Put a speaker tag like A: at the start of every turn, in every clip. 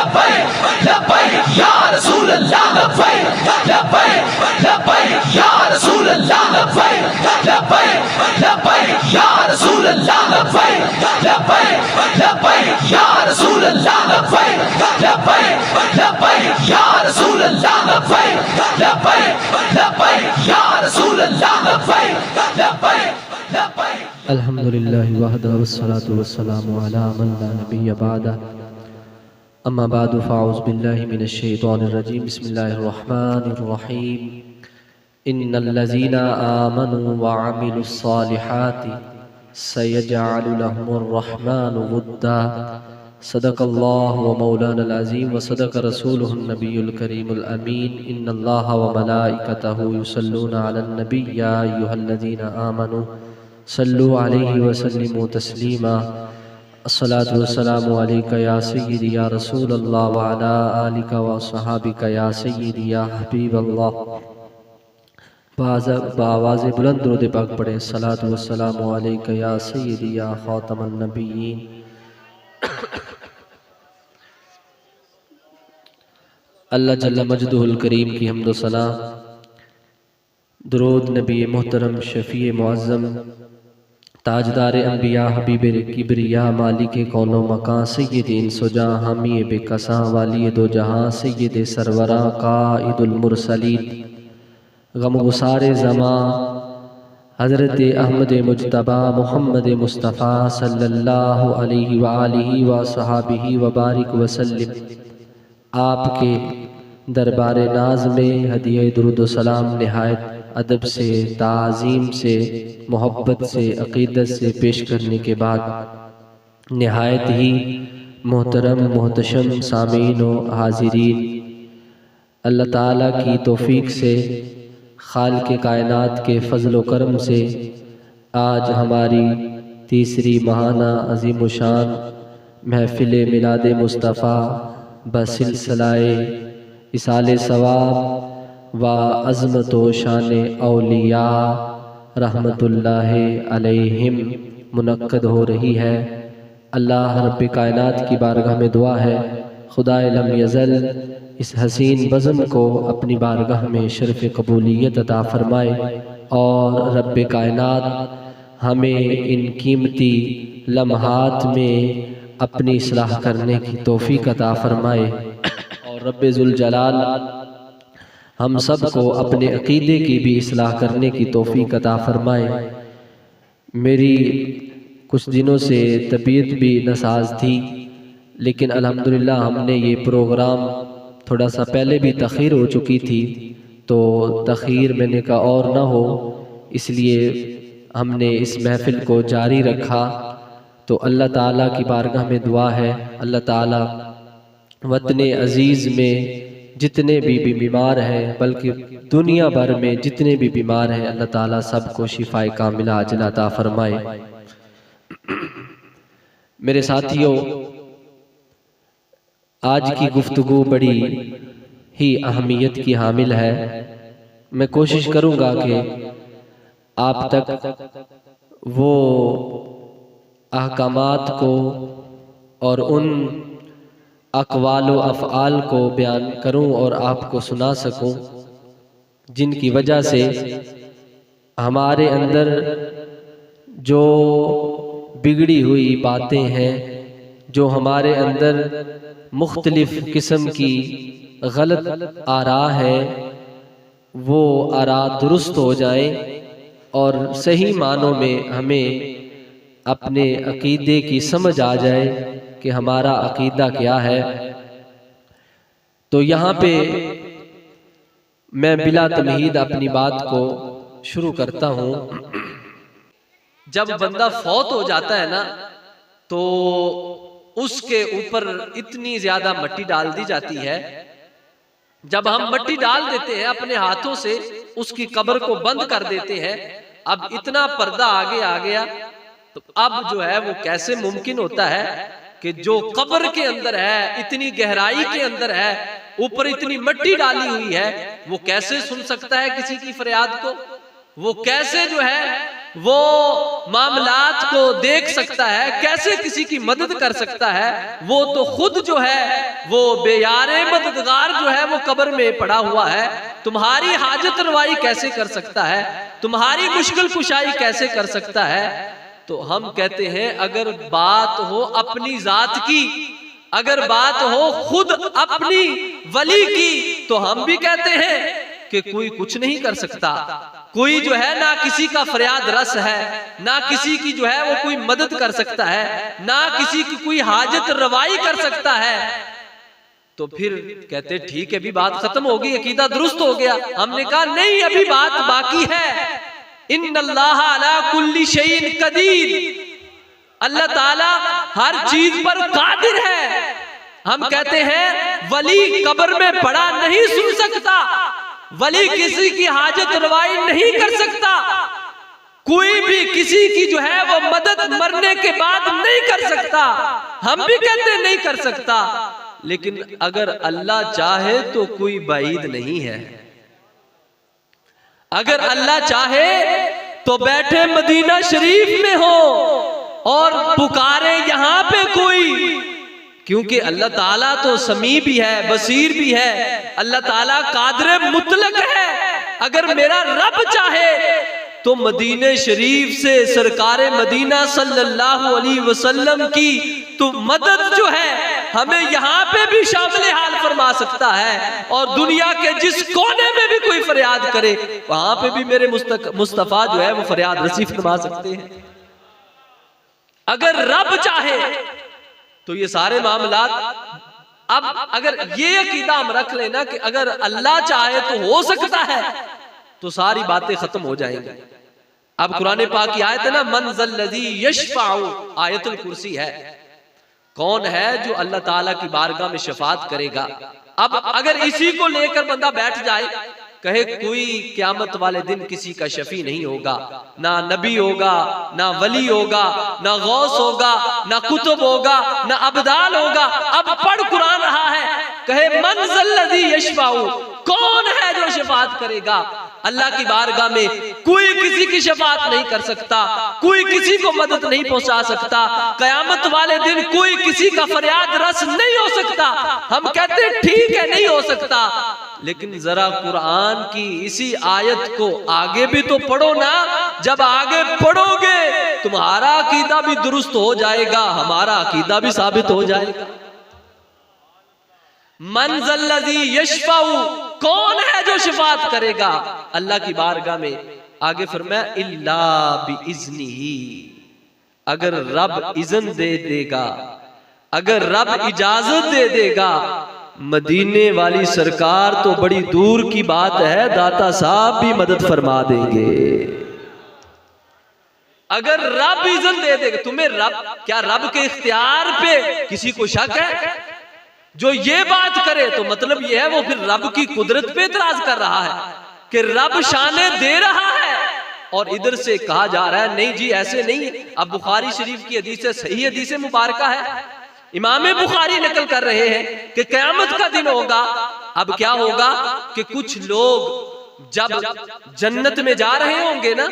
A: लब्बैक लब्बैक या रसूल अल्लाह, लब्बैक लब्बैक लब्बैक या रसूल अल्लाह, लब्बैक लब्बैक लब्बैक या रसूल अल्लाह, लब्बैक लब्बैक लब्बैक या रसूल अल्लाह, लब्बैक लब्बैक लब्बैक या रसूल अल्लाह, लब्बैक लब्बैक लब्बैक या रसूल अल्लाह, लब्बैक लब्बैक लब्बैक।
B: अल्हम्दुलिल्लाहि वहदा वस्सलातु वस्सलामु अला मन ला नबिय्य बादा, अम्मा बादु फ़अऊज़ु बिल्लाहि मिनश शैतानिर रजीम, बिस्मिल्लाहिर रहमानिर रहीम। इन्नल्लज़ीना आमनु व अमिलुस सालिहाति सयजअलु लहुमुर रहमानु वुद्दा। सदक़ल्लाहु व मौलानाल अज़ीम व सदक़ रसूलुहुन नबियुल करीमुल अमीन। इन्नल्लाहा व मलाइकतहु युसल्लूना अलन नबी या अय्युहल्लज़ीना आमनु सल्लु अलैहि व सल्लिमु तस्लीमा। अस्सलातु वस्सलामु अलैका या सय्यिदी या रसूल अल्लाह व अला आलिका व अस्हाबिका या सय्यिदी या हबीब अल्लाह। बावाज़ बुलंद दुरूद पाक पढ़े। अस्सलातु वस्सलामु अलैका या सय्यिदी या खातमन नबिय्यीन। अल्लाह जल्ल मजदुहुल करीम की हम्दो सना, दुरूद नबी मोहतरम शफ़ी मुअज़्ज़म ताजदार अंबिया हबीब किबरिया मालिक कौनो मकां सय्यद इंसो जां हामी बेकसां वाली दो जहां सय्यद सरवरा काइदुल मुरसलीन गम गुसारे ज़मां हज़रत अहमद मुज्तबा मोहम्मद मुस्तफ़ा सल्लल्लाहु अलैहि व आलिहि व सहाबिही व बारिक वसल्लम। आपके दरबार नाज में हदिया दुरूद सलाम निहायत अदब से, ताज़ीम से, मोहब्बत से, अक़ीदत से पेश करने के बाद निहायत ही मोहतरम मोहतशम सामीन व हाज़िरीन, अल्लाह ताला की तौफ़ीक़ से, खालिक़ कायनात के फ़ज़ल व करम से आज हमारी तीसरी महाना अज़ीम व शान महफ़िल मिलाद मुस्तफ़ा बसिलसिलाए इसाले सवाब व अज़मत व शान औलिया रहमतुल्लाहि अलैहिम मुनक्कद हो रही है। अल्लाह रब्बे कायनात की बारगाह में दुआ है, खुदाए लम यज़ल इस हसीन बज़म को अपनी बारगाह में शर्फ़ कबूलियत अता फ़रमाए और रब्बे कायनात हमें इन कीमती लम्हात में अपनी इस्लाह करने की तौफ़ीक़ अता फ़रमाए और रब्बे ज़ुल जलाल हम सब को अपने अक़ीदे की भी इस्लाह करने की तौफ़ीक़ अता फ़रमाए। मेरी कुछ दिनों से तबीयत भी नासाज़ थी, लेकिन अल्हम्दुलिल्लाह हमने ये प्रोग्राम थोड़ा सा पहले भी तख़ीर हो चुकी थी, तो तख़ीर मैंने कहा और ना हो, इसलिए हमने इस महफ़िल को जारी रखा। तो अल्लाह ताला की बारगाह में दुआ है, अल्लाह ताला वतन अज़ीज़ में जितने भी बीमार हैं, बल्कि दुनिया भर में जितने भी बीमार हैं, अल्लाह ताला सबको शिफ़ाए कामिला अजल अता फ़रमाए। मेरे साथियों, आज की गुफ्तगू बड़ी ही अहमियत की हामिल है। मैं कोशिश करूँगा कि आप तक वो अहकामात को और उन अक़वाल व अफ़आल को बयान करूं और आपको सुना सकूं, जिनकी वजह से हमारे अंदर जो बिगड़ी हुई बातें हैं, जो हमारे अंदर मुख्तलिफ़ किस्म की गलत आरा है, वो आरा दुरुस्त हो जाएं और सही मानों में हमें अपने अक़ीदे की समझ आ जाए कि हमारा अक़ीदा क्या है। तो यहाँ पे मैं बिला तमहीद अपनी बात को शुरू करता हूँ। जब बंदा फौत हो जाता है ना, तो उसके ऊपर इतनी ज्यादा मिट्टी डाल दी जाती है। जब हम मिट्टी डाल देते हैं अपने हाथों से, उसकी कब्र को बंद कर देते हैं, अब इतना पर्दा आगे आ गया, तो अब जो है वो कैसे मुमकिन होता है कि जो कब्र के अंदर है, इतनी गहराई के अंदर है, ऊपर इतनी मिट्टी डाली हुई है, वो कैसे सुन सकता है किसी की फरियाद को? वो कैसे जो है वो मामलात को देख सकता है, कैसे किसी की मदद कर सकता है, वो तो खुद जो है वो बेयारे मददगार जो है वो कब्र में पड़ा हुआ है। तुम्हारी हाजत रवाई कैसे कर सकता है, तुम्हारी मुश्किल कुशाई कैसे कर सकता है। तो हम कहते हैं अगर बात हो अपनी जात की, अगर बात हो खुद अपनी वली की, तो हम भी कहते हैं कि कोई कुछ नहीं कर सकता। कोई जो है ना किसी का फरियाद रस है, ना किसी की जो है वो कोई मदद कर सकता है, ना किसी की कोई हाजत रवाई कर सकता है। तो फिर कहते ठीक है, अभी बात खत्म हो गई, अकीदा दुरुस्त हो गया। हमने कहा नहीं, अभी बात बाकी है। इन्नल्लाह अला कुल्ली शैइन कदीर, अल्लाह ताला हर चीज पर कादिर है। हम कहते हैं वली कब्र में पड़ा नहीं सुन सकता, वली किसी की हाजत रवाई नहीं कर सकता, कोई भी किसी की जो है वो मदद मरने के बाद नहीं कर सकता। हम भी कहते नहीं कर सकता, लेकिन अगर अल्लाह चाहे तो कोई बाईद नहीं है। अगर अल्लाह चाहे तो बैठे मदीना शरीफ में हो और पुकारे यहां पे कोई, क्योंकि अल्लाह ताला तो समी भी है, बसीर भी है, अल्लाह ताला कादिर मुतलक है। अगर मेरा रब चाहे तो मदीने शरीफ से सरकारे मदीना सल्लल्लाहु अलैहि वसल्लम की तो मदद जो है हमें यहाँ पे भी शामिल हाल फरमा सकता है, और दुनिया के जिस कोने में भी कोई फरियाद करे वहां पे भी मेरे मुस्तफा जो है वो फरियाद रसी फरमा सकते हैं। अगर रब चाहे तो ये सारे मामलात, अब अगर ये अकीदा हम रख लेना कि अगर अल्लाह चाहे तो हो सकता है, तो सारी बातें खत्म हो जाएंगी। अब कुरान पाक की आयत है ना, मन ज़ल्लज़ी यशफ़अउ, आयतुल कुर्सी है, कौन है जो अल्लाह ताला की बारगाह में शफात करेगा। अब अगर इसी को लेकर बंदा बैठ जाए, कहे कोई क़यामत वाले दिन किसी का शफी नहीं होगा, ना नबी होगा, ना वली होगा, ना गौस होगा, ना कुतुब होगा, ना अबदाल होगा। अब पढ़ कुरान रहा है, कहे मन ज़ल्लज़ी यशफ़अउ, कौन है जो शफात करेगा अल्लाह की बारगाह में। कोई किसी की शफात नहीं कर सकता, कोई किसी को मदद नहीं पहुंचा सकता। कयामत वाले दिन कोई किसी का फरियाद रस नहीं हो सकता। हम कहते हैं ठीक है नहीं हो सकता, लेकिन जरा कुरान की इसी आयत को आगे भी तो पढ़ो ना। जब आगे पढ़ोगे तुम्हारा अकीदा भी दुरुस्त हो जाएगा, हमारा अकीदा भी साबित हो जाएगा। मन ज़ल्लज़ी यशफ़अउ, कौन है जो शफात करेगा अल्लाह की बारगाह में। आगे फरमाया इल्ला बिइज़्निही, अगर रब इज़्न दे देगा, अगर रब इजाजत दे देगा। मदीने वाली सरकार तो बड़ी दूर की बात है, दाता साहब भी मदद फरमा देंगे। अगर रब इज़्न दे देगा तुम्हें, रब क्या रब के इख्तियार पे किसी को शक है? जो ये बात करे तो मतलब ये है वो फिर रब की कुदरत पे इतराज कर रहा है कि रब शाने दे रहा है, और इधर से कहा जा रहा है नहीं जी ऐसे नहीं है। अब बुखारी शरीफ की हदीस है, सही हदीस मुबारका है, इमाम बुखारी नकल कर रहे हैं कि क़यामत का दिन होगा। अब क्या होगा कि कुछ लोग जब जन्नत में जा रहे होंगे ना,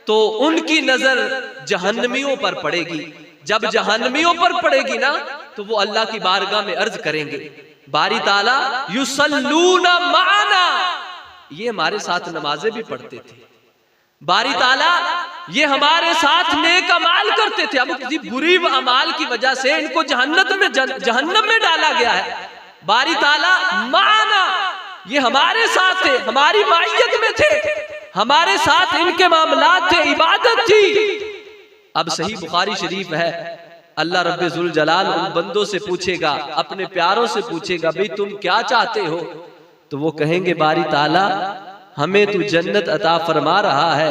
B: तो उनकी नजर जहन्नमियों पर पड़ेगी। जब जहन्नमियों पर पड़ेगी ना, तो वो अल्लाह की बारगाह में अर्ज करेंगे, बारी ताला युसल्लूना माना, ये हमारे साथ नमाजें भी पढ़ते थे, बारी ताला ये हमारे साथ नेक अमाल करते थे। अब किसी बुरी अमाल की वजह से इनको जहन्नम में डाला गया है। बारी ताला माना, ये हमारे साथ थे, हमारी माइयत में थे, हमारे साथ इनके मामलात थे, इबादत थी। अब सही बुखारी शरीफ है, अल्लाह रब्बे जुल जलाल उन बंदों से पूछेगा, अपने प्यारों से पूछेगा, भाई तुम क्या चाहते हो? तो वो कहेंगे बारी ताला हमें तू जन्नत अता फरमा रहा है,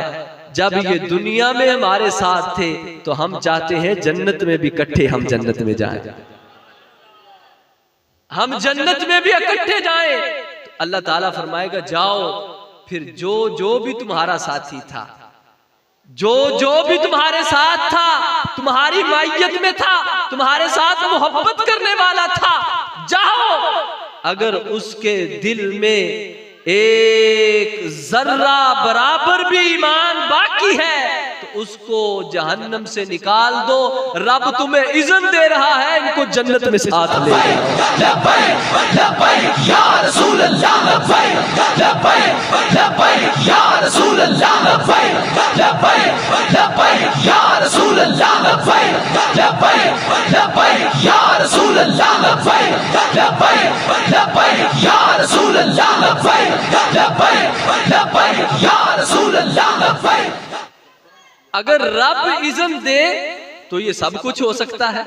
B: जब ये दुनिया में हमारे साथ थे तो हम चाहते हैं जन्नत में भी इकट्ठे हम जन्नत में जाएं, हम जन्नत में भी इकट्ठे जाएं। तो अल्लाह ताला फरमाएगा जाओ, फिर जो जो भी तुम्हारा साथी था, जो जो भी तुम्हारे साथ था, तुम्हारी माइयत में था, तुम्हारे साथ मोहब्बत करने वाला था, जाओ, अगर उसके दिल में एक जर्रा बराबर भी ईमान बाकी है तो उसको जहन्नम से निकाल दो। रब तुम्हें इज़्न दे रहा है, इनको जन्नत में साथ ले जाओ।
A: लब्बैक लब्बैक या रसूल अल्लाह, लब्बैक लब्बैक लब्बैक या रसूल अल्लाह, लब्बैक लब्बैक लब्बैक या रसूल अल्लाह, लब्बैक लब्बैक लब्बैक या रसूल अल्लाह, लब्बैक लब्बैक लब्बैक या रसूल अल्लाह, लब्बैक लब्बैक लब्बैक या रसूल अल्लाह, लब्बैक।
B: अगर रब इज़्न दे तो ये सब कुछ हो सकता है।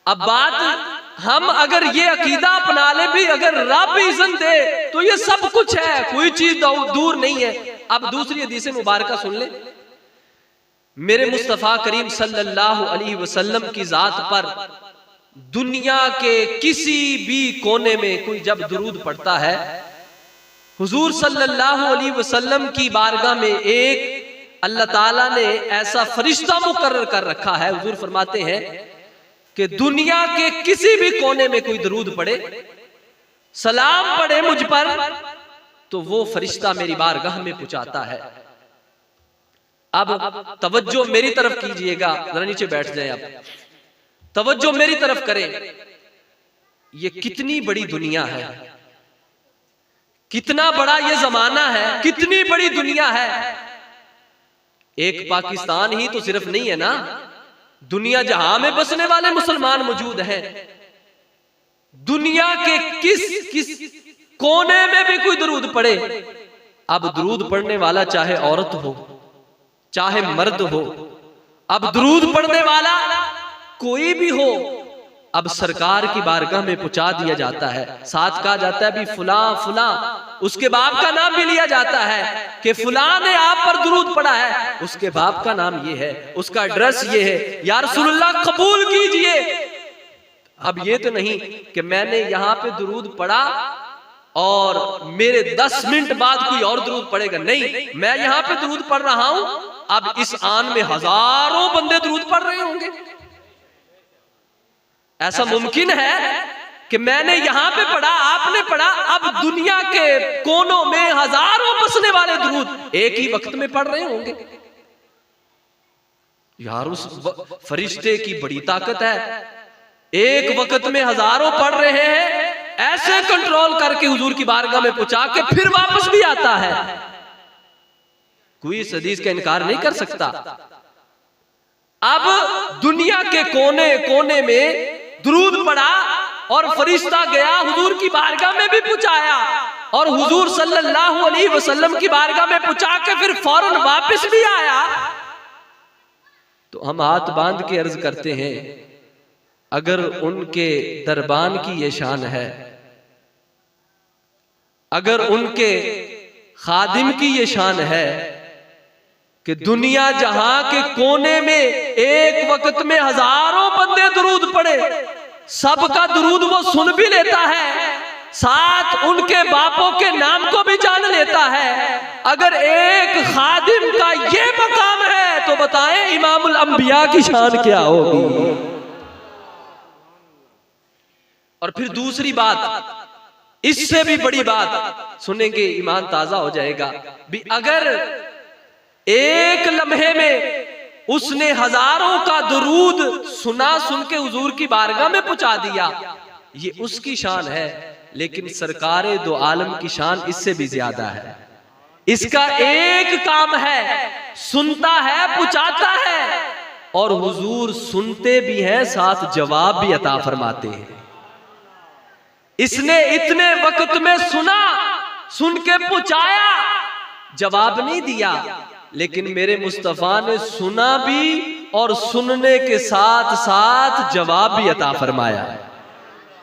B: अब बात, हम अगर ये अकीदा अपना ले भी, अगर रब इज़्न दे तो ये सब कुछ है, कोई चीज दूर नहीं है। अब दूसरी हदीस मुबारका सुन ले। मेरे मुस्तफ़ा करीम सल्लल्लाहु अलैहि वसल्लम की जात पर दुनिया के किसी भी कोने में कोई जब दुरूद पढ़ता है, हुजूर सल्लल्लाहु अलैहि वसल्लम की बारगाह में एक अल्लाह ताला ने ऐसा फरिश्ता मुकर्रर कर रखा है। हुजूर फरमाते हैं कि दुनिया के किसी भी कोने में कोई दरूद पढ़े, सलाम पढ़े मुझ पर, तो वो फरिश्ता मेरी बारगाह में पहुंचाता है। अब तवज्जो मेरी तरफ कीजिएगा, जरा नीचे बैठ जाए। अब तवज्जो मेरी तरफ करें। ये कितनी बड़ी दुनिया है, कितना बड़ा ये जमाना है, कितनी बड़ी दुनिया है। एक पाकिस्तान ही तो सिर्फ नहीं है ना, दुनिया जहां में बसने वाले मुसलमान मौजूद हैं। दुनिया के किस कोने में भी कोई दरूद पढ़े। अब दरूद पढ़ने वाला चाहे औरत हो चाहे मर्द हो, अब दरूद पढ़ने वाला कोई भी हो, अब सरकार की बारगाह में पहुंचा दिया जाता है। साथ कहा जाता है भी फुला फुला, उसके बाप का नाम भी लिया जाता है कि फुला ने आप पर दरूद पढ़ा है, उसके बाप का नाम ये है, उसका एड्रेस ये है, या रसूलुल्लाह कबूल कीजिए। अब ये तो नहीं कि मैंने यहां पे दरूद पढ़ा और मेरे 10 मिनट बाद कोई और दरूद पढ़ेगा, नहीं, मैं यहां पे दरूद पढ़ रहा हूं, अब इस आन में हजारों बंदे दरूद पढ़ रहे होंगे। ऐसा मुमकिन है कि मैंने यहां पे पढ़ा, आपने पढ़ा, अब दुनिया के कोनों में हजारों बसने वाले दरूद एक ही वक्त में पढ़ रहे होंगे। यार उस फरिश्ते की बड़ी ताकत है, एक वक्त में हजारों पढ़ रहे हैं, ऐसे कंट्रोल करके हुजूर की बारगाह में पहुंचा के फिर वापस भी आता है। कोई इस हदीस का इनकार नहीं कर सकता। अब दुनिया के कोने कोने में दुरूद पढ़ा और फरिश्ता गया हुजूर की बारगाह में भी पहुंचाया, और हुजूर सल्लल्लाहु अलैहि वसल्लम की बारगाह में पहुंचा के फिर फौरन वापस भी आया। तो हम हाथ बांध के अर्ज करते हैं, अगर उनके दरबान की ये शान है, अगर उनके खादिम की ये शान है कि दुनिया जहां के कोने में एक वक्त में हजारों बंदे दुरूद पढ़े, सबका दुरूद वो सुन भी लेता है, साथ उनके बापों के नाम को भी जान लेता है। अगर एक खादिम का ये मकाम है तो बताएं इमामुल अंबिया की शान क्या होगी। और फिर दूसरी बात, इससे भी बड़ी बात सुनेंगे ईमान ताजा हो जाएगा भी, अगर एक लम्हे में उसने हजारों का दुरूद सुन के हुजूर की बारगाह में पहुंचा दिया, ये उसकी शान है। लेकिन सरकारे दो आलम की शान इससे भी ज्यादा है। इसका एक काम है, सुनता है, पहुंचाता है, और हुजूर सुनते भी हैं, साथ जवाब भी अता फरमाते हैं। इसने इतने वक्त में सुना, सुन के पहुंचाया, जवाब नहीं दिया, लेकिन मेरे मुस्तफा ने सुना भी और सुनने के साथ साथ जवाब भी अता फरमाया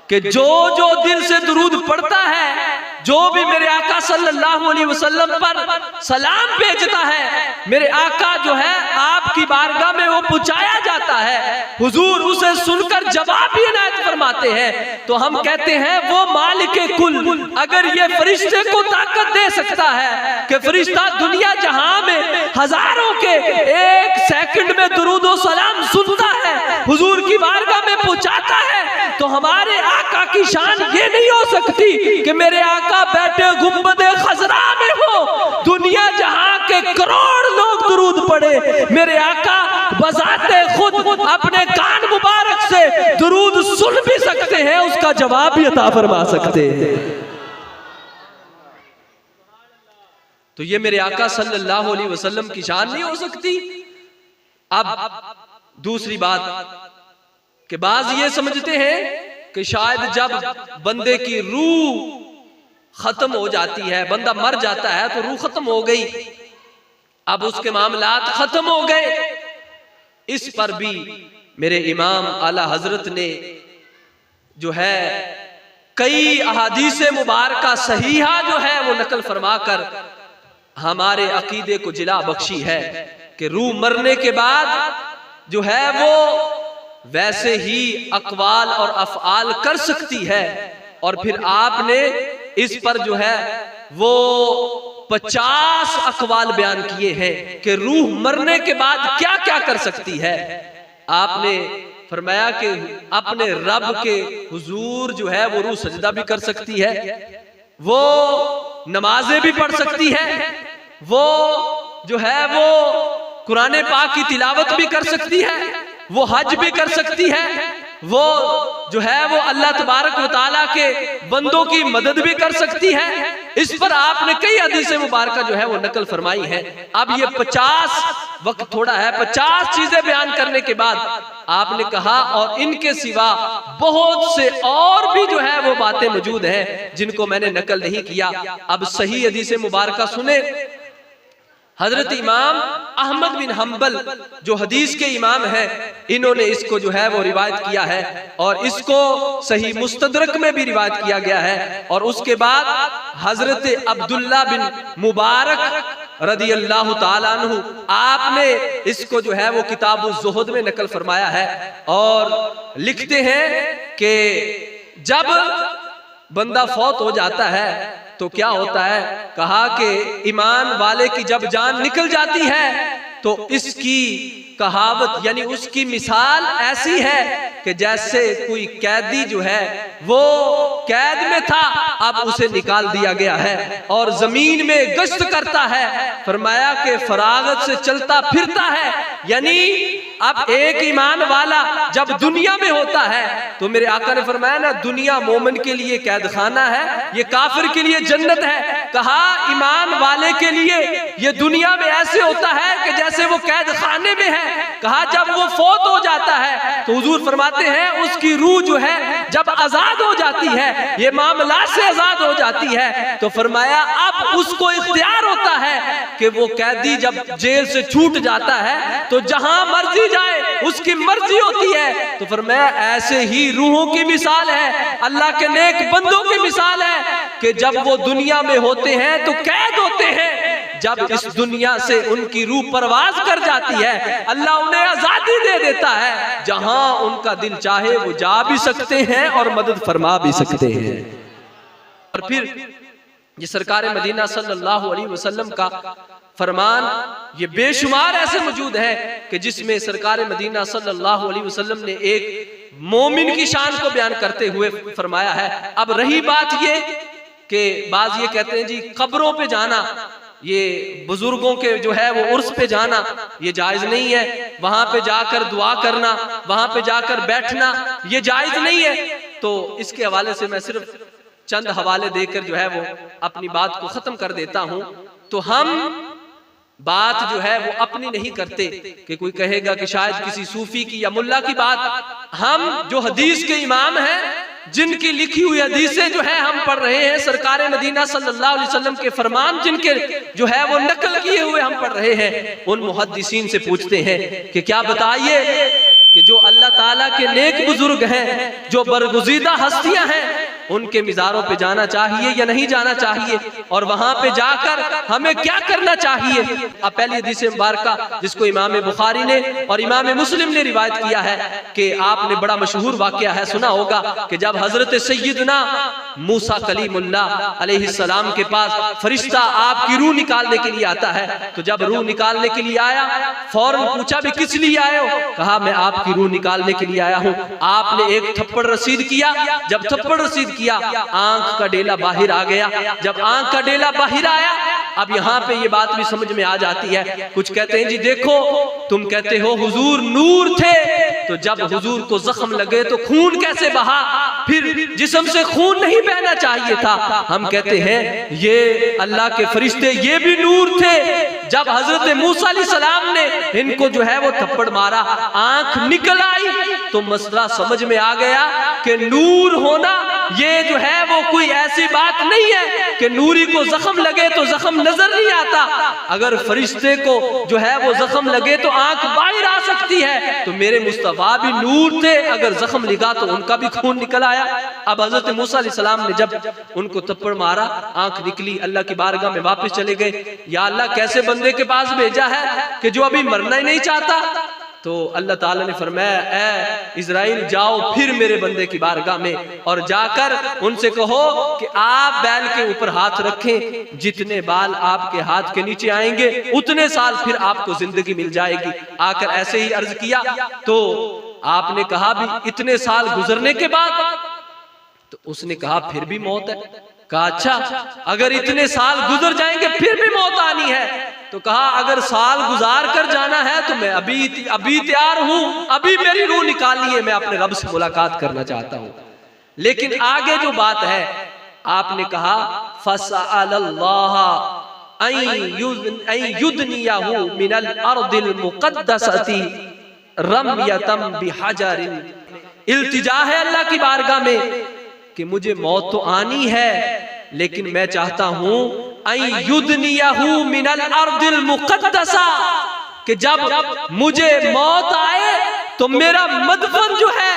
B: कि जो जो दिल से दुरूद पढ़ता है, जो भी मेरे आका सल्लल्लाहु अलैहि वसल्लम पर सलाम भेजता है, मेरे आका जो है आपकी बारगाह में वो पहुंचाया जाता है, हुजूर उसे सुनकर जवाब भी इनायत फरमाते हैं। तो हम कहते हैं वो मालिके कुल अगर ये फरिश्ते को ताकत दे सकता है कि फरिश्ता दुनिया जहां में हजारों के एक सेकंड में दुरूद और सलाम सुनता है, हुजूर की बारगाह में पहुंचाता है, तो हमारे आका की शान ये नहीं हो सकती कि मेरे आका बैठे गुंबदे खजरा में हो, दुनिया जहां के करोड़ लोग दुरूद पढ़े। मेरे आका बजाते खुद अपने कान मुबारक से दुरूद सुन भी सकते हैं, उसका जवाब भी अता फरमा सकते हैं। तो ये मेरे आका सल्लल्लाहु अलैहि वसल्लम की शान नहीं हो सकती। अब दूसरी बात कि बाज ये समझते हैं कि शायद जब बंदे की रूह खत्म हो जाती है, बंदा मर जाता है तो रूह खत्म हो गई, अब उसके मामलात खत्म हो गए। इस पर भी मेरे इमाम आला हजरत ने जो है कई अहादीसे मुबारका सहीहा जो है वो नकल फरमाकर हमारे अकीदे को जिला बख्शी है कि रूह मरने के बाद जो है वो वैसे ही अकवाल और अफआल कर सकती है। और फिर आपने इस पर जो है वो 50 अकवाल बयान किए हैं कि रूह मरने के बाद क्या क्या कर सकती है। आपने फरमाया कि अपने रब के हुजूर जो है वो रूह सजदा भी कर सकती है, वो नमाजें भी पढ़ सकती है, वो जो है वो कुरान पाक की तिलावत भी कर सकती है, वो हज भी कर सकती है, वो जो है वो अल्लाह तबारक व तआला के बंदों की मदद भी कर सकती है। इस पर आपने कई हदीसें मुबारका जो है वो नकल फरमाई है। अब ये 50 वक्त थोड़ा है, 50 चीजें बयान करने के बाद आपने कहा और इनके सिवा बहुत से और भी जो है वो बातें मौजूद हैं जिनको मैंने नकल नहीं किया। अब सही हदीसें मुबारका सुने। हजरत इमाम अहमद बिन हम्बल जो हदीस के इमाम हैं, इन्होंने इसको जो है वो रिवायत किया है और इसको सही मुस्तदरक में भी रिवायत किया गया है। और उसके बाद हजरत अब्दुल्ला बिन मुबारक रदी अल्लाह ताला अन्हु आपने इसको जो है वो किताबुल ज़ुहद में नकल फरमाया है और लिखते हैं कि जब बंदा फौत हो जाता है तो क्या होता है, कहा कि ईमान वाले की जब जान निकल जाती है तो इसकी कहावत यानी उसकी मिसाल ऐसी है कि जैसे कोई कैदी जो है वो कैद में था, अब उसे निकाल दिया गया है और जमीन में गश्त करता है। फरमाया कि फरागत से चलता फिरता है। यानी अब एक ईमान वाला जब दुनिया में होता है तो मेरे आका ने फरमाया ना, दुनिया मोमिन के लिए कैद खाना है, ये काफिर के लिए जन्नत है। कहा ईमान वाले के लिए ये दुनिया में ऐसे होता है कि जैसे वो कैद खाने में है। कहा जब वो फौत हो जाता है तो हुजूर फरमाते हैं उसकी रूह जो है जब आजाद हो जाती है, ये मामला से आजाद हो जाती है, तो फरमाया अब उसको इख्तियार होता है कि वो कैदी जब जेल से छूट जाता है तो जहां मर्जी जाए उसकी मर्जी होती है। तो फरमाया ऐसे ही रूहों की मिसाल है, अल्लाह के नेक बंदों की मिसाल है कि जब वो दुनिया में होते हैं तो कैद होते हैं, जब इस दुनिया से उनकी रूह परवाज कर जाती है अल्लाह उन्हें आजादी दे देता है, जहां उनका दिल चाहे वो जा भी सकते हैं और मदद फरमा भी सकते हैं। और फिर ये सरकार मदीना सल्लल्लाहु अलैहि वसल्लम का फरमान ये बेशुमार ऐसे मौजूद है कि जिसमें सरकार मदीना सल्लल्लाहु अलैहि वसल्लम ने एक मोमिन की शान को बयान करते हुए फरमाया है। अब रही बात ये कि बाज ये कहते हैं जी कब्रों पे जाना, ये बुजुर्गों के जो है वो उर्स पे जाना ये जायज नहीं है, वहां पे जाकर दुआ करना, वहां पे जाकर बैठना ये जायज नहीं है। तो इसके हवाले से मैं सिर्फ चंद हवाले देकर जो है वो अपनी बात को खत्म कर देता हूं। तो हम बात जो है वो अपनी नहीं करते कि कोई कहेगा कि शायद किसी सूफी की या मुल्ला की बात, हम जो हदीस के इमाम हैं जिनकी लिखी हुई हदीसें जो है हम पढ़ रहे हैं, सरकार मदीना सल्लल्लाहु अलैहि वसल्लम के फरमान जिनके जो है वो नकल किए हुए हम पढ़ रहे हैं, उन मुहद्दिसीन से पूछते हैं कि क्या बताइए कि जो अल्लाह ताला के नेक बुजुर्ग हैं, जो बरगुज़ीदा हस्तियां हैं, उनके मिज़ारों पे जाना चाहिए या नहीं जाना चाहिए, और वहां पे जाकर हमें क्या करना चाहिए। अब पहली हदीस मुबारका जिसको इमाम बुखारी ने और इमाम मुस्लिम ने रिवायत किया है कि आपने बड़ा मशहूर वाकया है सुना होगा कि जब हजरत सैयदना मूसा कलीमुल्लाह अलैहिस्सलाम के पास फरिश्ता आपकी रूह निकालने के लिए आता है, तो जब रूह निकालने के लिए आया फौरन पूछा भी किस लिए आए हो, कहा मैं आपकी रूह निकालने के लिए आया हूँ। आपने एक थप्पड़ रसीद किया, जब थप्पड़ रसीद किया आंख का डेला बाहर आ गया, जब आंख का डेला बाहर आया अब यहाँ पे ये बात भी समझ में आ जाती है। कुछ कहते हैं जी देखो तुम कहते हो हुजूर नूर थे, तो जब हुजूर को जख्म लगे तो खून कैसे बहा, फिर जिस्म से खून नहीं बहना चाहिए था। हम कहते हैं ये अल्लाह के फरिश्ते ये भी नूर थे। जब हजरत मूसा अलैहिस्सलाम ने इनको जो है वो थप्पड़ मारा, आंख निकल आई, तो मसला समझ में आ गया कि नूर होना ये जो है वो कोई ऐसी बात नहीं है कि नूरी को जख्म लगे तो जख्म नजर नहीं आता। अगर फरिश्ते को जो है वो जख्म लगे तो आंख बाहर आ सकती है, तो मेरे मुस्तफा भी नूर थे, अगर जख्म लगा तो उनका भी खून निकल आया। अब हजरत मूसा अलैहिस्सलाम ने जब उनको थप्पड़ मारा, आंख निकली, अल्लाह की बारगाह में वापस चले गए। या अल्लाह कैसे बंदे के पास भेजा है कि जो अभी मरना ही नहीं चाहता। तो अल्लाह ताला ने फरमाया ऐ इज़राइल जाओ फिर मेरे बंदे की बारगाह में और जाकर उनसे कहो कि आप बैल के ऊपर हाथ रखें, जितने बाल आपके हाथ के नीचे आएंगे उतने साल फिर आपको जिंदगी मिल जाएगी। आकर ऐसे ही अर्ज किया तो आपने कहा भी इतने साल गुजरने के बाद, तो उसने कहा फिर भी मौत है। कहा अच्छा अगर इतने साल गुजर जाएंगे फिर भी मौत आनी है, तो कहा अगर साल गुजार कर जाना है तो मैं अभी तैयार हूं, अभी मेरी रूह निकालनी है, मैं अपने रब से मुलाकात करना चाहता हूं। लेकिन आगे जो बात है आपने कहा फसअलल्लाह अन युदनियाहु मिनल अर्दिल मुक़द्दसति रमयतम बिहजरिन। इल्तिजा है अल्लाह की बारगाह में कि मुझे मौत तो आनी है, लेकिन मैं चाहता हूं युदनियाहु मिनल अर्दिल मुक़द्दसा, कि जब मुझे मौत आए तो मेरा मदफन जो है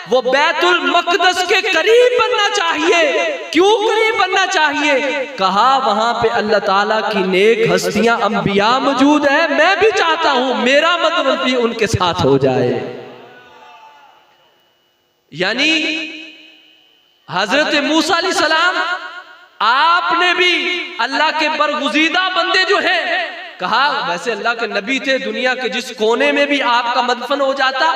B: वो बैतुल मक़दस के करीब बनना चाहिए। क्यों करीब बनना चाहिए? कहा वहां पे अल्लाह ताला की नेक हस्तियां अंबिया मौजूद है, मैं भी चाहता हूं मेरा मदफन भी उनके साथ हो जाए। यानी हजरत मूसा अलैहिस्सलाम आपने भी अल्लाह के बरगुज़ीदा बंदे जो है, कहा वैसे अल्लाह के नबी थे, दुनिया के जिस कोने में भी आपका मदफन हो जाता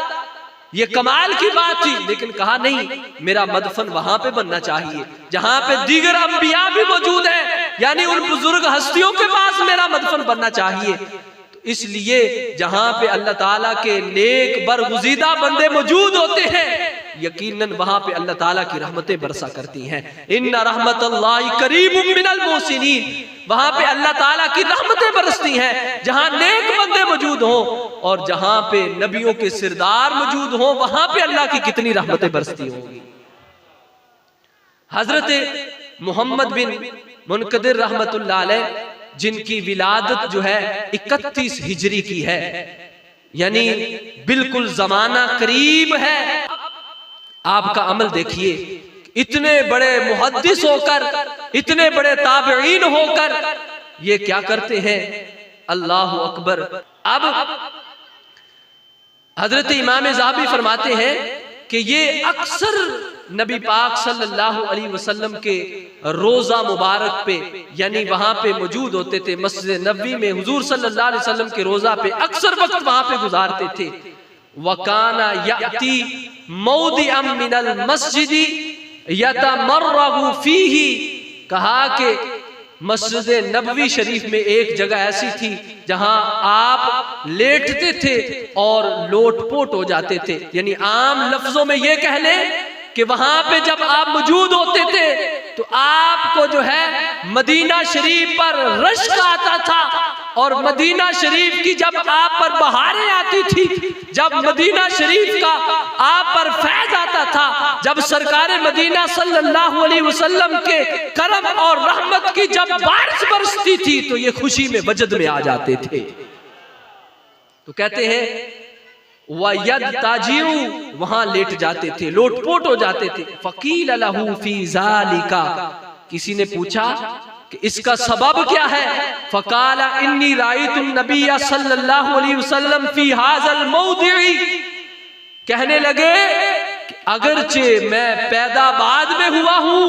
B: ये कमाल की बात थी, लेकिन कहा नहीं मेरा मदफन वहां पे बनना चाहिए जहां पे दीगर अंबिया भी मौजूद है, यानी उन बुजुर्ग हस्तियों के पास मेरा मदफन बनना चाहिए। तो इसलिए जहां पे अल्लाह ताला के नेक बरगुज़ीदा बंदे मौजूद होते हैं यकीनन वहां पे अल्लाह ताला की रहमतें बरसा करती हैं। इन्ना रहमतुल्लाहि करीबुम मिनल मोहसिनीन, वहां पे अल्लाह ताला की रहमतें बरसती हैं जहां नेक बंदे मौजूद हों, और जहां पे नबियों के सिरदार मौजूद हों वहां पे अल्लाह की कितनी रहमतें बरसती होंगी। हजरत मोहम्मद बिन मुनकदिर रहमतुल्लाह अलैह जिनकी विलादत जो है 31 हिजरी की है, यानी बिल्कुल जमाना करीब है। आपका अमल देखिए, इतने बड़े मुहद्दिस होकर, इतने बड़े ताबईन होकर ये क्या करते हैं, अल्लाह अकबर। अब हजरत इमाम ज़हाबी फरमाते हैं कि ये अक्सर नबी पाक सल्लल्लाहु अलैहि वसल्लम के रोजा मुबारक पे, यानी वहां पे मौजूद होते थे मस्जिद नबवी में, हुजूर सल्लल्लाहु अलैहि वसल्लम के रोजा पे अक्सर वक्त वहां पे गुजारते थे। वकाना याती मौदिअम मिनल मस्जिदी यतमर्रगु फीही, कहा कि मस्जिद नबवी शरीफ में एक जगह ऐसी थी जहां आप लेटते थे और लोटपोट हो जाते थे। यानी आम लफ्जों में ये कह लें कि वहां पे जब आप मौजूद होते थे तो आपको जो है मदीना शरीफ पर रश्क आता था, और मदीना शरीफ की जब आप पर बहारें आती थी, जब मदीना शरीफ का आप पर फैज आता था, जब सरकार मदीना सल्लल्लाहु अलैहि वसल्लम के करम और रहमत की जब बारिश बरसती थी तो ये खुशी में वजद में आ जाते थे। तो कहते हैं वयद ताजिउ, वहां लेट जाते थे, लोटपोट हो जाते थे। फकील लहू फी ज़ालिका, किसी ने पूछा कि इसका सबब क्या है? फकाला इन्नी राइतुन नबिय्या सल्लल्लाहु अलैहि वसल्लम फी हाज़ल मौदिई, कहने लगे कि अगरचे मैं पैदा बाद में हुआ हूं,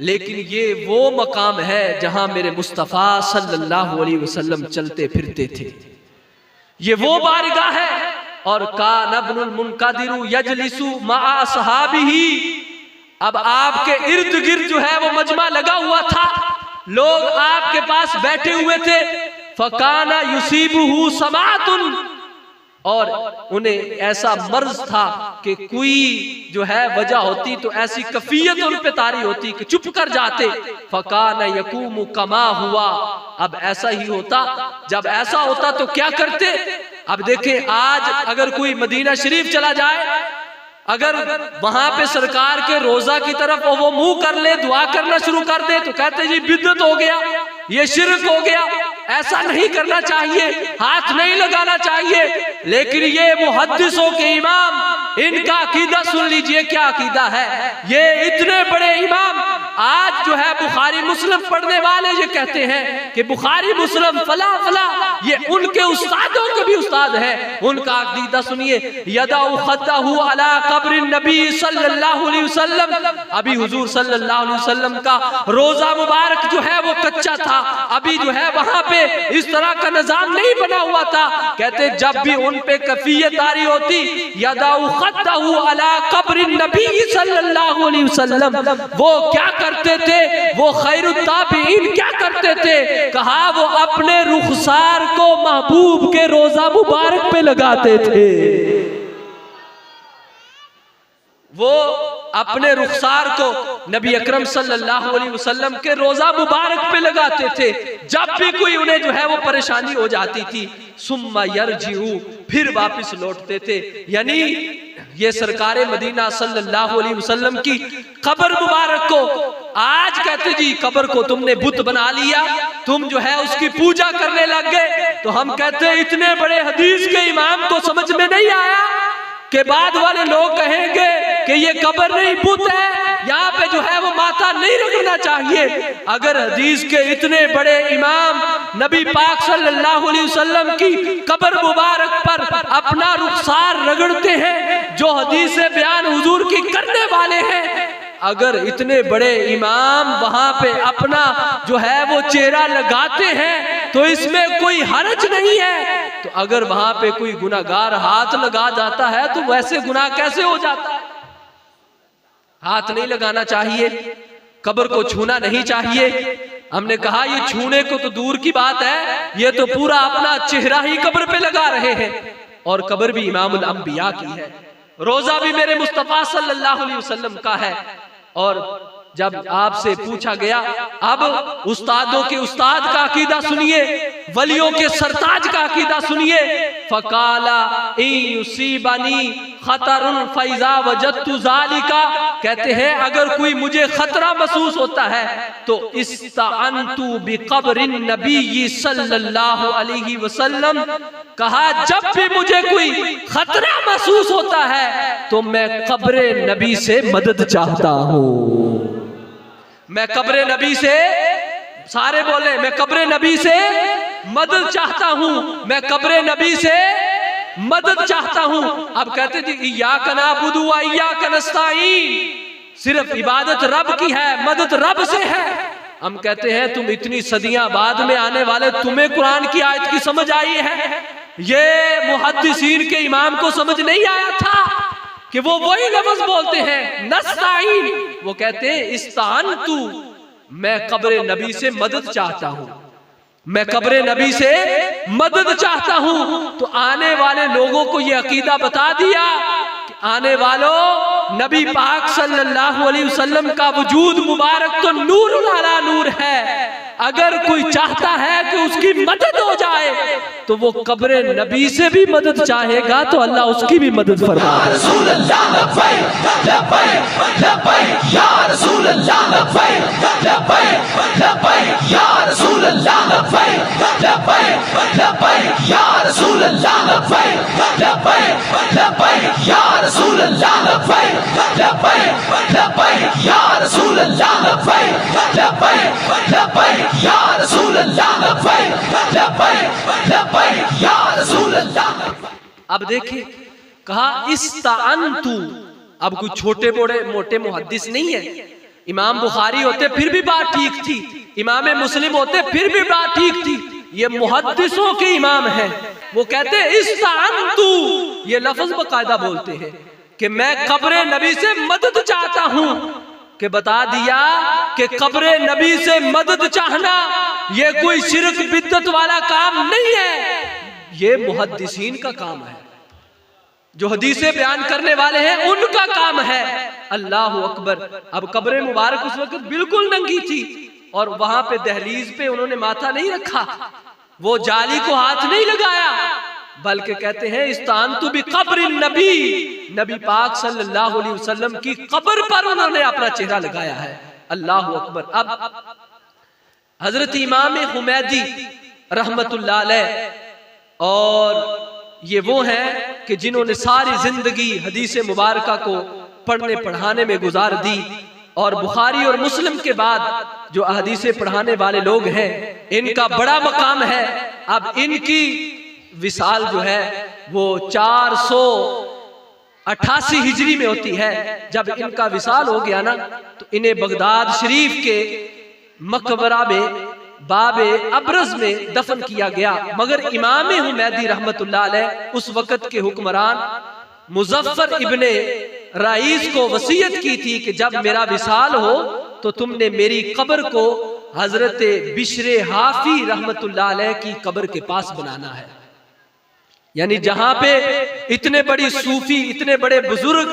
B: लेकिन ये वो मकाम है जहां मेरे मुस्तफा सल्लल्लाहु अलैहि वसल्लम चलते फिरते थे, ये वो बारगाह है। और कान इब्नुल मुनकदिर यजलिसु मआ असहाबिही, अब आपके इर्द गिर्द जो है वो मजमा लगा हुआ था, लोग आपके पास बैठे हुए थे, फकाना युसीबुहु समातुन, और उन्हें ऐसा मर्ज था कि कोई जो है वजह होती तो ऐसी कफियत उन पे तारी होती कि चुप कर जाते। फकाना यकूमु कमा हुआ, अब ऐसा ही होता। जब ऐसा होता तो क्या करते? अब देखें, आज अगर कोई मदीना शरीफ चला जाए, अगर वहां पे सरकार के रोजा की तरफ वो मुंह कर ले, दुआ करना शुरू कर दे, तो कहते जी बिदअत हो गया, ये शिर्क हो गया, ऐसा नहीं करना चाहिए, हाथ नहीं लगाना चाहिए। लेकिन ये मुहद्दिसों के इमाम, इनका अकीदा सुन लीजिए क्या अकीदा है। ये इतने बड़े इमाम आज जो है बुखारी मुस्लिम पढ़ने वाले ये कहते हैं कि बुखारी मुस्लिम फला फला, ये उनके उस्तादों के भी उस्ताद हैं। उनका अकीदा सुनिए, यदाउ खद्दाहु अला कब्र नबी सल्लल्लाहु अलैहि वसल्लम, अभी हुजूर सल्लल्लाहु अलैहि वसल्लम का रोजा मुबारक जो है वो कच्चा था, अभी जो है वहां पे इस तरह का निजाम नहीं बना हुआ था। कहते जब भी उन पे कफियत तारी होती, यदाउ खद्दाहु अला कब्र नबी सल्लल्लाहु अलैहि वसल्लम, वो क्या करते थे, वो खैरुत ताबीन क्या करते थे? कहा वो अपने रुखसार को महबूब के रोजा मुबारक पे लगाते थे। वो अपने रुखसार को नबी अकरम सल्लल्लाहु अलैहि वसल्लम के रोजा मुबारक पे लगाते थे। जब भी कोई उन्हें जो है वो परेशानी हो जाती थी, सुम्मा यरजिऊ, फिर वापस लौटते थे। यानी ये सरकारे मदीना सल्लल्लाहु अलैहि वसल्लम की कब्र मुबारक को आज कहते जी कब्र को तुमने बुत बना लिया, तुम जो है उसकी पूजा करने लग गए। तो हम कहते इतने बड़े हदीस के इमाम को समझ में नहीं आया कि बाद वाले लोग कहेंगे कि ये कब्र नहीं बुत है, यहाँ पे जो है वो माथा नहीं रगड़ना चाहिए। अगर हदीस के इतने बड़े इमाम नबी पाक सल्लल्लाहु अलैहि वसल्लम की कब्र मुबारक पर अपना रुखसार रगड़ते हैं, जो हदीस बयान हुजूर की करने वाले हैं, अगर इतने बड़े इमाम वहां पे अपना जो है वो चेहरा लगाते हैं तो इसमें कोई हर्ज नहीं है। तो अगर वहां पे कोई गुनाहगार हाथ लगा जाता है तो वैसे गुनाह कैसे हो जाता है? हाथ नहीं लगाना चाहिए, कब्र को छूना नहीं चाहिए। हमने कहा ये छूने को तो दूर की बात है, ये तो पूरा अपना चेहरा ही कब्र पे लगा रहे हैं। और कब्र भी इमामुल अंबिया की है, रोजा भी मेरे मुस्तफा सल्लल्लाहु अलैहि वसल्लम का है। और जब आपसे पूछा गया, अब उस्तादों के उस्ताद का अकीदा सुनिए, वलियों के सरताज का अकीदा सुनिए। फकाला युसीबनी खतरुन फैजा वजदतु ज़ालिका, कहते हैं अगर कोई मुझे खतरा महसूस होता है तो इस्तअनतु बिक़ब्रिन नबी सल्लल्लाहु अलैहि वसल्लम, कहा जब भी मुझे कोई खतरा महसूस होता है तो मैं कब्र नबी से मदद चाहता हूँ। मैं कब्र नबी से, सारे बोले मैं कब्र नबी से मदद चाहता हूँ, मैं कब्र नबी से मदद चाहता हूँ। अब कहते थे इय्याका नअबुदु व इय्याका नस्तईन, सिर्फ इबादत रब की है, मदद रब से है। हम कहते हैं तुम इतनी सदियां बाद में आने वाले, तुम्हें कुरान की आयत की समझ आई है? ये मुहद्दिसीन के इमाम को समझ नहीं आया था कि वो वही लफ्ज बोलते हैं नस्ताइन। वो कहते हैं इस्तानतु, मैं कब्र नबी से मदद चाहता हूँ, मैं कब्र नबी से मदद चाहता हूँ। तो आने वाले लोगों को ये अकीदा बता दिया कि आने वालों नबी पाक सल्लल्लाहु अलैहि वसल्लम का वजूद मुबारक तो नूर अला नूर है। अगर कोई चाहता है कि उसकी मदद हो जाए तो वो कब्र नबी से भी मदद चाहेगा तो अल्लाह उसकी भी मदद फरमाएगा। अब देखिए कहा इस्ताअनतु, अब कुछ छोटे मोटे मुहद्दिस नहीं है। इमाम बुखारी होते फिर भी बात ठीक थी, इमाम मुस्लिम होते फिर भी बात ठीक थी, ये मुहद्दिसों के इमाम हैं। वो कहते हैं इस्ताअनतु, ये लफ्ज बकायदा बोलते हैं कि मैं कब्र नबी से मदद चाहता हूँ। कि बता दिया कि कब्र नबी से मदद चाहना ये कोई शिरक बिद्दत वाला काम नहीं है, ये मुहद्दिसीन का काम है, जो हदीसें बयान करने वाले हैं उनका काम है। अल्लाह अकबर। अब कब्र मुबारक उस वक्त बिल्कुल नंगी थी और वहां पे दहलीज पे उन्होंने माथा नहीं रखा, वो जाली को हाथ नहीं लगाया, बल्कि कहते हैं इस्तानतु भी कब्र नबी, नबी पाक सल्लल्लाहु अलैहि वसल्लम की कब्र पर उन्होंने अपना चेहरा लगाया है। अल्लाह अकबर। अब हजरत इमाम हुमैदी रहमतुल्लाह अलैह, और ये वो हैं कि जिन्होंने सारी जिंदगी हदीस मुबारका को पढ़ने पढ़ाने में गुजार दी, और बुखारी और मुस्लिम के बाद जो हदीसें पढ़ाने वाले लोग हैं इनका बड़ा मकाम है। अब इनकी विसाल जो है वो 488 हिजरी में होती है। जब इनका विसाल हो गया ना तो इन्हें बगदाद शरीफ के मकबरा में बाबे अब्रज में दफन किया गया। मगर इमाम हुमैदी रहमतुल्लाह अलैह उस वक़्त के हुक्मरान मुजफ्फर इब्ने रईस को वसीयत की थी कि जब मेरा विसाल हो तो तुमने मेरी कब्र को हजरत बिश्रे हाफी रहमतुल्लाह अलैह की कब्र के पास बनाना है। यानी जहां पे इतने बड़ी सूफी, इतने बड़े बुजुर्ग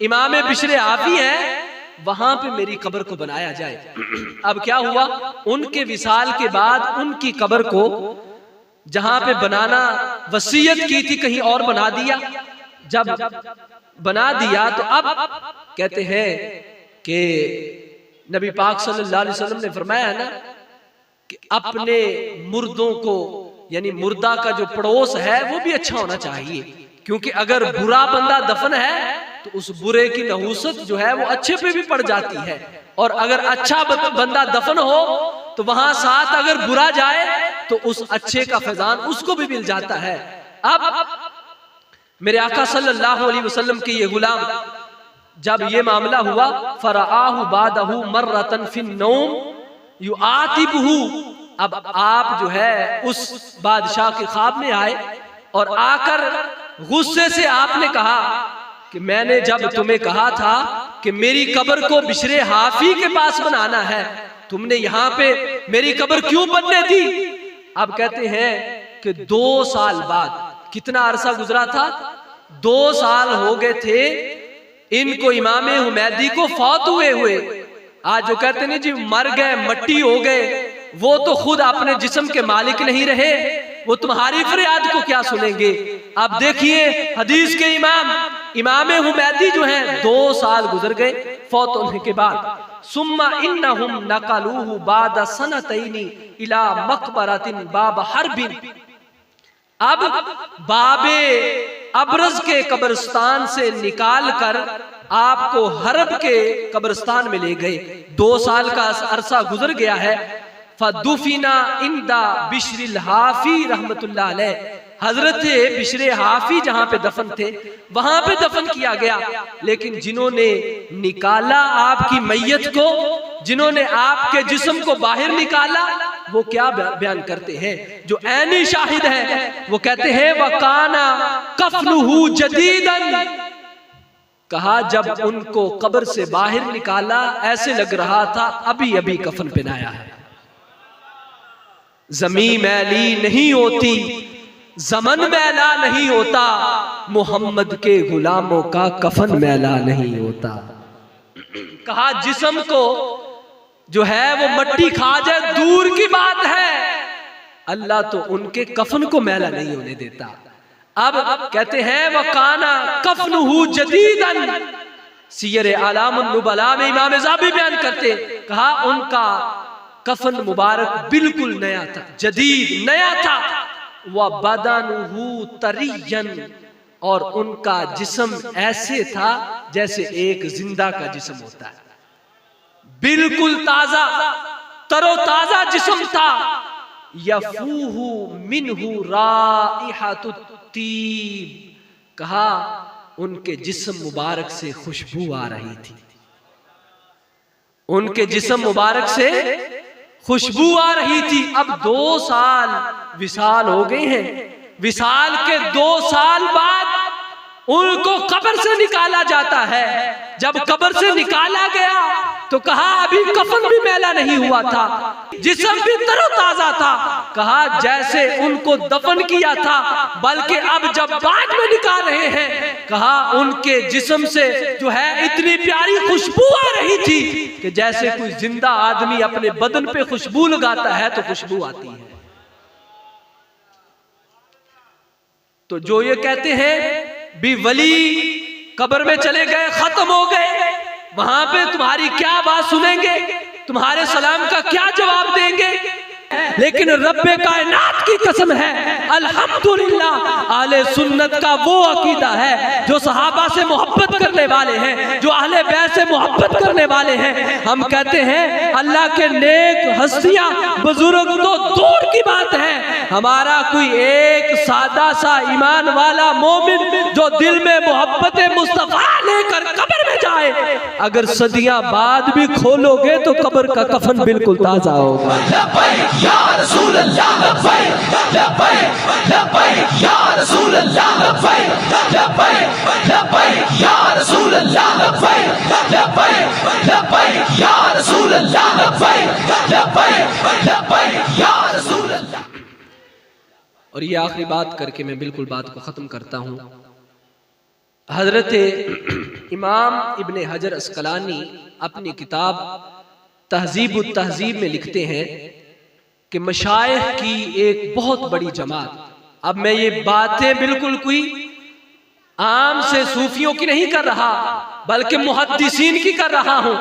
B: इमाम बिश्रे हाफी हैं, वहां पे मेरी कब्र को बनाया जाए। अब क्या हुआ, उनके विसाल के बाद उनकी कब्र को जहां पे बनाना वसीयत की थी कहीं और बना दिया। जब बना दिया तो अब कहते हैं कि नबी पाक सल्लल्लाहु अलैहि वसल्लम ने फरमाया है ना कि अपने मुर्दों को, यानी मुर्दा का जो पड़ोस है वो भी अच्छा होना चाहिए, क्योंकि अगर बुरा बंदा दफन है तो उस बुरे की नहूसत जो है वो अच्छे पे भी पड़ जाती है, और अगर अच्छा बंदा दफन हो तो वहां साथ अगर बुरा जाए तो उस अच्छे का फैजान उसको भी मिल जाता है। अब मेरे आका सल्लल्लाहु अलैहि वसल्लम के ये गुलाम जब ये मामला हुआ, फराहु बादहु मर्रतन फिन नौम युआतिबहु, अब आप जो है उस बादशाह के ख्वाब में आए और आकर गुस्से से आपने कहा कि मैंने जब तुम्हें कहा था कि मेरी कब्र को बिश्रे हाफी के पास बनाना है, तुमने यहाँ पे मेरी कब्र क्यों बनने दी। अब कहते हैं कि 2 साल बाद, कितना अरसा गुजरा था, 2 साल हो गए थे इनको इमाम हुमैदी को फौत हुए। आज जो कहते नहीं जी मर गए, मट्टी हो गए, वो तो खुद अपने जिस्म के मालिक नहीं रहे, वो तुम्हारी फरियाद को क्या सुनेंगे। अब देखिए हदीस के इमाम हुमैदी जो हैं 2 साल गुजर गए फौत होने के बाद। सुम्मा इन्नहुम नकलूहु बाद सनतैनी इला मकबरतिन बाब हरबिन, अब बाबे अब्रज के कब्रिस्तान से निकाल कर आपको हरब के कब्रिस्तान में ले गए। 2 साल का अरसा गुजर गया है। फदुफिना इंदा बिश्रिल हाफी रहमतुल्लाह अलैह, हजरत बिश्रे हाफी जहां पे दफन थे वहां पे दफन किया गया। लेकिन जिन्होंने निकाला आपकी मैयत को, जिन्होंने आपके जिस्म को बाहर निकाला, वो क्या बयान करते हैं, जो ऐनी शाहिद है वो कहते हैं वकाना कफनुहु जदीदन, कहा जब उनको कब्र से बाहर निकाला ऐसे लग रहा था अभी अभी कफन पहनाया है। ज़मीं मैली नहीं होती, ज़मन मैला नहीं होता, मोहम्मद के गुलामों का कफन मैला नहीं होता। कहा जिस्म को जो है वो मट्टी खा जाए दूर की बात है, अल्लाह तो उनके कफन को मैला नहीं होने देता। अब कहते हैं वकाना कफनुहु जदीदन, सियर आलामुन नुबला में इमाम ज़ाबी बयान करते, कहा उनका कफन मुबारक बिल्कुल नया था, जदीद नया था। व बदनुहु तरियन, और उनका जिस्म ऐसे था जैसे एक जिंदा का जिस्म होता है, बिल्कुल ताजा तरोताजा जिस्म था। यफूहु मिनहु राइहतुत तीब, कहा उनके जिस्म मुबारक से खुशबू आ रही थी, उनके जिस्म मुबारक से खुशबू आ रही थी। अब 2 साल विसाल हो गए हैं, विसाल के 2 साल बाद उनको कब्र से निकाला जाता है जब कब्र से निकाला गया तो कहा अभी कफन भी मैला नहीं हुआ था, जिस्म भी तरोताजा था। कहा जैसे उनको दफन किया था, बल्कि अब जब बाद में निकाल रहे हैं, कहा उनके जिस्म से जो है इतनी प्यारी खुशबू आ रही थी कि जैसे कोई जिंदा आदमी अपने बदन पे खुशबू लगाता है तो खुशबू आती है। तो जो ये कहते हैं भी वली कब्र में चले गए, खत्म हो गए, वहां पे तुम्हारी क्या बात सुनेंगे, तुम्हारे सलाम का क्या जवाब देंगे। लेकिन रब्बे कायनात की कसम है, अल्हम्दुलिल्लाह आले सुन्नत का वो अकीदा है जो सहाबा से मोहब्बत करने वाले हैं, जो अहले बैत से मोहब्बत करने वाले हैं। हम कहते हैं अल्लाह के नेक हस्तियां बुजुर्ग तो दूर की बात है, हमारा कोई एक सादा सा ईमान वाला मोमिन जो दिल में मोहब्बत मुस्तफा लेकर कब्र में जाए, अगर सदियां बाद भी खोलोगे तो कब्र का कफन बिल्कुल ताजा होगा।
A: या रसूल अल्लाह लब्बैक लब्बैक लब्बैक या रसूल अल्लाह लब्बैक लब्बैक लब्बैक या रसूल अल्लाह लब्बैक लब्बैक लब्बैक या रसूल अल्लाह लब्बैक लब्बैक लब्बैक या रसूल अल्लाह।
B: और ये आखिरी बात करके मैं बिल्कुल बात को खत्म करता हूँ। हजरत इमाम इब्ने हजर अस्कलानी अपनी किताब तहजीब उत तहजीब में लिखते हैं कि मशाइख की एक बहुत बड़ी जमात, अब मैं ये बातें बिल्कुल कोई आम से सूफियों की नहीं कर रहा, बल्कि मुहद्दिसीन की कर रहा हूं।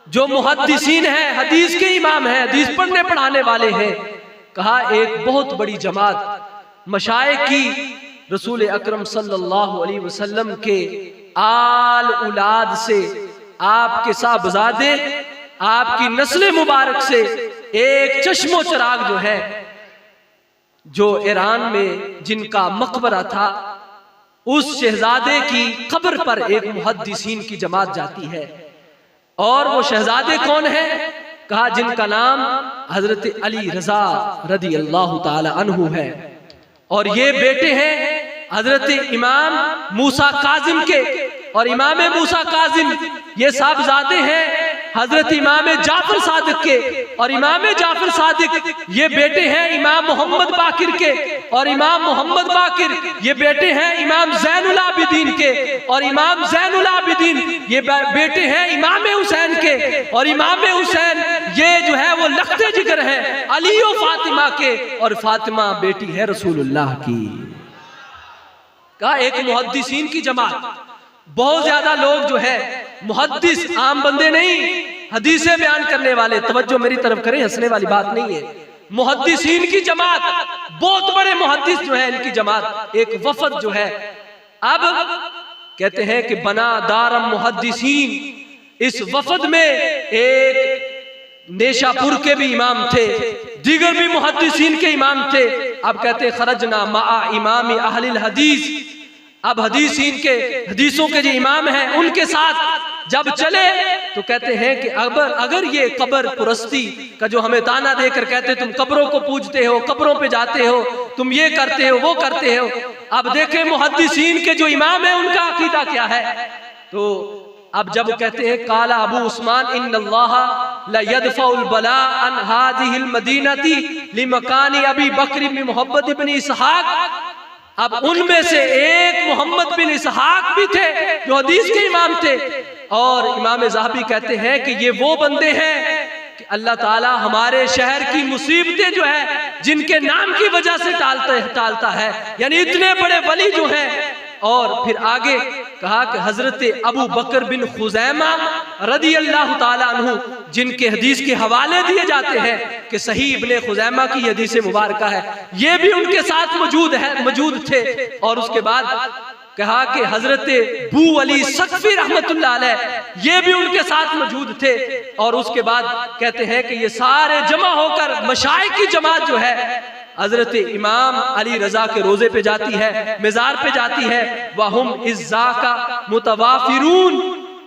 B: जो मुहद्दिसीन हैं, हदीस के इमाम हैं, हदीस पढ़ने पढ़ाने वाले हैं, कहा एक बहुत बड़ी जमात मशाइख की रसूल अकरम सल्लल्लाहु अलैहि वसल्लम के आल उलाद से, आपके साहबजादे, आपकी नस्ल मुबारक से एक चश्मो चिराग जो है, जो ईरान में जिनका मकबरा था, उस शहजादे की कब्र पर एक मुहद्दिसीन की जमात जाती है। और वो शहजादे कौन है? कहा जिनका नाम हजरत अली रजा रदी अल्लाह ताला अन्हु है, और ये बेटे हैं हजरत इमाम मूसा काजिम के। और इमाम मूसा काजिम ये साहबजादे हैं हजरत इमाम जाफर सादिक के, और इमाम जाफर सादिक ये बेटे हैं इमाम मोहम्मद बाकिर के, और इमाम मोहम्मद बाकिर ये बेटे हैं इमाम ज़ैनुल आबिदीन के, और इमाम ज़ैनुल आबिदीन ये बेटे हैं इमाम हुसैन के, और इमाम हुसैन ये जो है वो लख्ते जिगर है अली और फातिमा के, और फातिमा बेटी है रसूलुल्लाह की। कहा एक मुहद्दिसीन की जमात। बहुत ज्यादा लोग जो है मुहद्दिस आम बंदे नहीं, हदीसें बयान करने वाले, तवज्जो मेरी तरफ करें, हंसने वाली बात नहीं है। मुहद्दिसीन की जमात, बहुत बड़े मुहद्दिस जो है इनकी जमात, एक वफद जो है, अब कहते हैं कि बना दारम मुहद्दिसीन, इस वफद में एक नेशापुर के भी इमाम थे, दीगर भी मुहद्दिसीन के इमाम थे। अब कहते खरजना मा इमाम अहलिल हदीस, अब हदीसीन के, हदीसों के जो इमाम हैं उनके साथ जब चले तो कहते हैं कि अगर ये कब्र पुरस्ती का जो हमें ताना देकर कहते तुम कब्रों को पूजते हो, कब्रों पे जाते हो, तुम ये करते हो, वो करते हो, अब देखें मुहद्दिसीन के जो इमाम है उनका अकीदा क्या है। तो अब जब कहते हैं काला अबू उस्मान इन्नल्लाह ला यदफउल बला अन हादिहिल मदीनती लिमकानी अबी बकर इब्न मोहम्मद इब्न इसहाक, अब उनमें से एक मोहम्मद बिन इसहाक भी थे जो हदीस के इमाम थे। और इमाम ज़हाबी कहते हैं कि ये वो बंदे हैं कि अल्लाह ताला हमारे शहर की मुसीबतें जो है जिनके नाम की वजह से टालता है, यानी इतने बड़े वली जो हैं। और फिर आगे कहा कि हजरत अबू बकर बिन खुजैमा रदी अल्लाह ताला अन्हु, जिनके हदीस के हवाले दिए जाते हैं कि सही इब्ने खुजैमा की हदीस मुबारक है, ये भी उनके साथ मौजूद थे। और उसके बाद कहा कि हजरत बू अली सकफी रहमतुल्लाह अलैह ये भी उनके साथ मौजूद थे। और उसके बाद कहते हैं कि ये सारे जमा होकर मशाइख की जमात जो है हजरत इमाम अली रजा के रोजे पे जाती है, मिजार पे जाती है। वहुम इज़्ज़ा का मुतवाफिरून,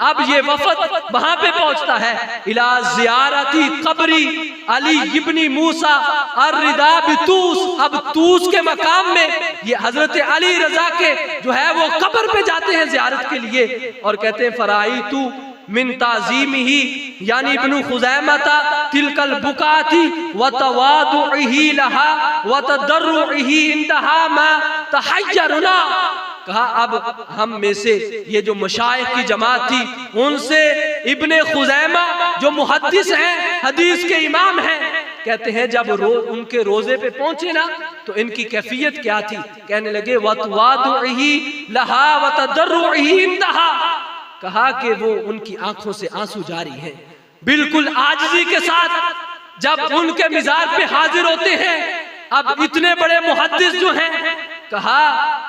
B: अब ये वफद वहां पे पहुंचता है, इला ज़ियारती कब्री अली इब्नी मूसा अर्रिदा बितूस। अब तूस के मकाम में ये हजरत अली रजा के जो है वो कब्र पे जाते हैं ज़ियारत के लिए, और कहते हैं फराई तू मिन ताज़ीमिही यानी इब्नु खुज़ैमता तिलकल बुकाती व तवादुही लहा व तदर्रुही इंतहा मा तहय्यरना। कहा अब हम में से ये जो मशाइख की जमात थी उनसे इब्ने खुज़ैमा जो मुहद्दिस हैं, हदीस के इमाम हैं, कहते हैं जब उनके रोजे पे पहुंचे ना तो इनकी कैफियत क्या थी। कहने लगे वतवादुही लहा व तदर्रुही इंतहा। कहा कि वो उनकी आंखों से आंसू जारी हैं, बिल्कुल आजिज़ी के साथ जब उनके मिज़ार पे हाजिर होते हैं। अब इतने बड़े मुहद्दिस जो हैं, कहा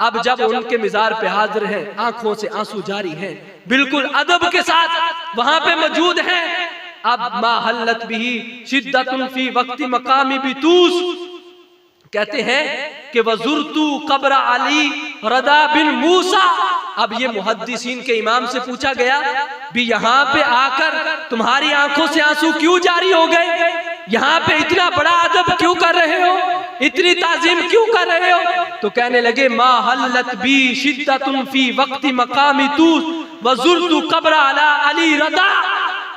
B: अब जब उनके मिज़ार पे हाजिर हैं, आंखों से आंसू जारी हैं, बिल्कुल अदब के साथ वहां पे मौजूद हैं। अब मा हल्लत बिही शिद्दतुन फी वक्ति मकामी बितूस। कहते हैं कि वज़ुरतु कब्र अली रदा बिन मूसा। अब ये मुहद्दिसीन के इमाम से पूछा गया भी यहाँ पे आकर तुम्हारी आंखों से आंसू क्यों जारी हो गए, यहाँ पे इतना बड़ा अदब क्यों कर रहे हो, इतनी ताजीम क्यों कर रहे हो। तो कहने लगे मा हल्लत बी शिद्दतुन फी वक्ति मकामी तूस वज़ुरतु कब्र अली रदा।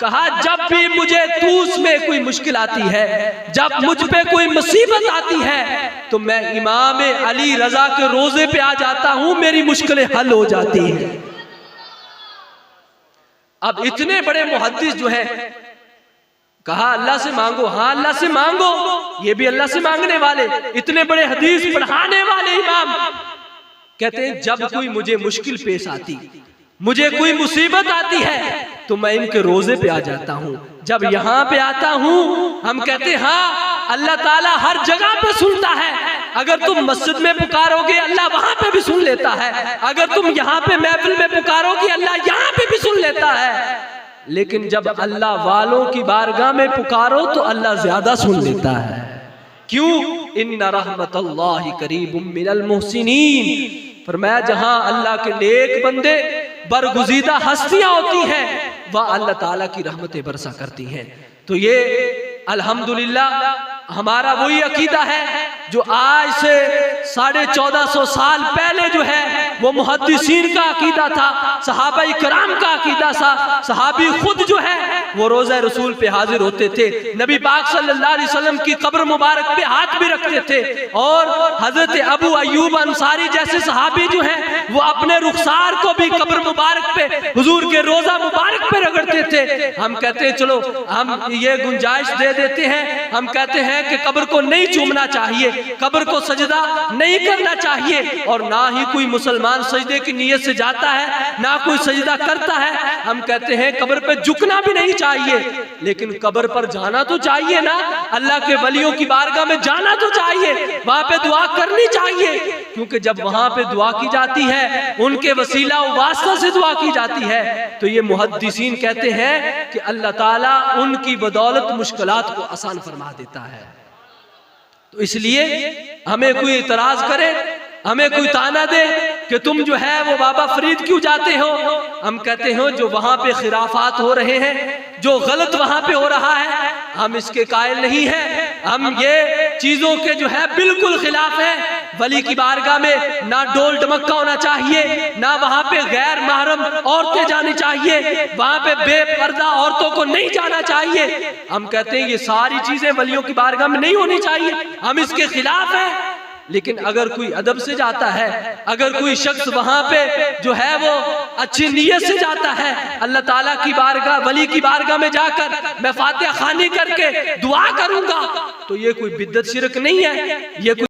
B: कहा जब भी मुझे तूस में कोई मुश्किल आती है, जब मुझ पे कोई मुसीबत आती है, तो मैं इमाम अली रजा के रोजे पे आ जाता हूं, मेरी मुश्किलें हल हो जाती हैं। अब इतने बड़े मुहद्दिस जो है, कहा अल्लाह से मांगो, हाँ अल्लाह से मांगो, ये भी अल्लाह से मांगने वाले, इतने बड़े हदीस पढ़ाने वाले इमाम। कहते हैं जब कोई मुझे मुश्किल पेश आती, मुझे कोई मुसीबत आती है, तो मैं इनके रोजे पे आ जाता हूँ। जब यहाँ पे आता हूँ, हम कहते हैं हाँ अल्लाह ताला हर जगह पे सुनता है। अगर तुम मस्जिद में पुकारोगे अल्लाह वहां पे भी सुन लेता है, अगर तुम यहाँ पे महफिल में पुकारोगे अल्लाह यहाँ पे भी सुन लेता है। लेकिन जब अल्लाह वालों की बारगाह में पुकारो तो अल्लाह ज्यादा सुन लेता है। क्यों? इन्ना रहमतुल्लाहि करीबुम मिनल मुहसिनीन। फरमाया जहां अल्लाह के नेक बंदे बरगुज़ीदा हस्तियां होती हैं, वह अल्लाह ताला की रहमतें बरसा करती हैं। तो ये अल्हम्दुलिल्लाह हमारा वही अकीदा है जो आज से 1450 साल पहले जो है वो मुहद्दिसीन का अकीदा था, सहाबाई कराम का अकीदा था। सहाबी खुद जो है वो रोज़ा रसूल पे हाजिर होते थे, नबी पाक सल्लल्लाहु अलैहि वसल्लम की कब्र मुबारक पे हाथ भी रखते थे, और हजरत अबू अय्यूब अंसारी जैसे सहाबी जो हैं वो अपने रुखसार को भी कब्र मुबारक पे हुजूर के रोज़ा मुबारक पे रगड़ते थे। हम कहते हैं चलो हम ये गुंजाइश दे देते हैं, हम कहते हैं कि कब्र को नहीं चूमना चाहिए, कब्र को सजदा नहीं करना चाहिए, और ना ही कोई मुसलमान सजदे की नीयत से जाता है, ना कोई सजदा करता है। हम कहते हैं कब्र पे झुकना भी नहीं चाहिए, लेकिन कब्र पर जाना तो चाहिए ना, अल्लाह के वलियों की बारगाह में जाना तो चाहिए, वहां पे दुआ करनी चाहिए, क्योंकि जब वहां पे दुआ की जाती है उनके वसीला व वास्ता से दुआ की जाती है। तो ये मुहद्दिसीन कहते हैं कि अल्लाह ताला उनकी बदौलत मुश्किलात को आसान फरमा देता है। तो इसलिए हमें कोई इतराज करे, हमें कोई ताना दे कि तुम जो है वो बाबा फरीद क्यों जाते हो, हम कहते हो जो वहां पे खिलाफात हो रहे हैं, जो गलत वहां पे हो रहा है, हम इसके कायल नहीं है। हम ये चीजों के जो है बिल्कुल खिलाफ है। वली की बारगाह में ना डोल डमक्का होना चाहिए, ना वहां पे गैर महरम औरतें जानी चाहिए, वहां पे बेपर्दा औरतों को नहीं जाना चाहिए। हम कहते हैं ये सारी चीजें वलियों की बारगाह में नहीं होनी चाहिए, हम इसके खिलाफ है। लेकिन अगर कोई अदब से जाता है, अगर कोई शख्स वहां पे जो है वो अच्छी नीयत से जाता है, अल्लाह ताला की बारगाह वली की बारगाह में जाकर मैं फातिहा खानी करके दुआ करूंगा, तो ये कोई बिद्दत शिरक नहीं है, ये कोई